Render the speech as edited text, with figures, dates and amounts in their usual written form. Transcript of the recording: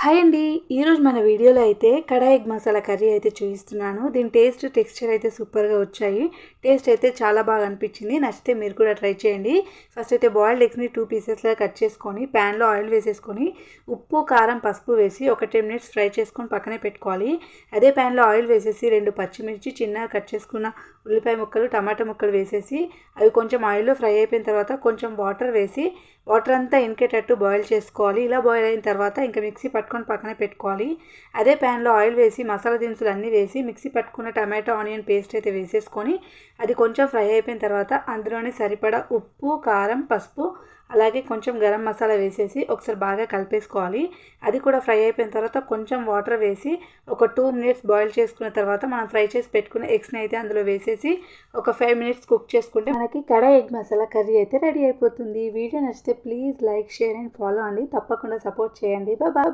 Hi అండి. ఈరోజు మన వీడియోలో అయితే కడాయి ఎగ్ మసాలా కర్రీ అయితే చూపిస్తున్నాను. దీని టెక్స్చర్ అయితే సూపర్గా వచ్చాయి. టేస్ట్ అయితే చాలా బాగా అనిపించింది. నచ్చితే మీరు కూడా ట్రై చేయండి. ఫస్ట్ అయితే బాయిల్డ్ ఎగ్స్ని 2 పీసెస్లా కట్ చేసుకొని ప్యాన్లో ఆయిల్ వేసేసుకొని ఉప్పు కారం పసుపు వేసి ఒక 10 మినిట్స్ ఫ్రై చేసుకొని పక్కనే పెట్టుకోవాలి. అదే ప్యాన్లో ఆయిల్ వేసేసి 2 పచ్చిమిర్చి చిన్నగా కట్ చేసుకున్న ఉల్లిపాయ ముక్కలు టమాటా ముక్కలు వేసేసి అవి కొంచెం ఆయిల్లో ఫ్రై అయిపోయిన తర్వాత కొంచెం వాటర్ వేసి వాటర్ అంతా ఇంకేటట్టు బాయిల్ చేసుకోవాలి. ఇలా బాయిల్ అయిన తర్వాత ఇంకా మిక్సీ పట్టుకొని పక్కనే పెట్టుకోవాలి. అదే ప్యాన్లో ఆయిల్ వేసి మసాలా దినుసులు అన్నీ వేసి మిక్సీ పట్టుకున్న టమాటో ఆనియన్ పేస్ట్ అయితే వేసేసుకొని అది కొంచెం ఫ్రై అయిపోయిన తర్వాత అందులోనే సరిపడా ఉప్పు కారం పసుపు అలాగే కొంచెం గరం మసాలా వేసేసి ఒకసారి బాగా కలిపేసుకోవాలి. అది కూడా ఫ్రై అయిపోయిన తర్వాత కొంచెం వాటర్ వేసి ఒక 2 మినిట్స్ బాయిల్ చేసుకున్న తర్వాత మనం ఫ్రై చేసి పెట్టుకున్న ఎగ్స్ని అయితే అందులో వేసేసి ఒక 5 మినిట్స్ కుక్ చేసుకుంటే మనకి కడాయి ఎగ్ మసాలా కర్రీ అయితే రెడీ అయిపోతుంది. వీడియో నచ్చితే please like share and follow అండి. తప్పకుండా సపోర్ట్ చేయండి. బాయ్.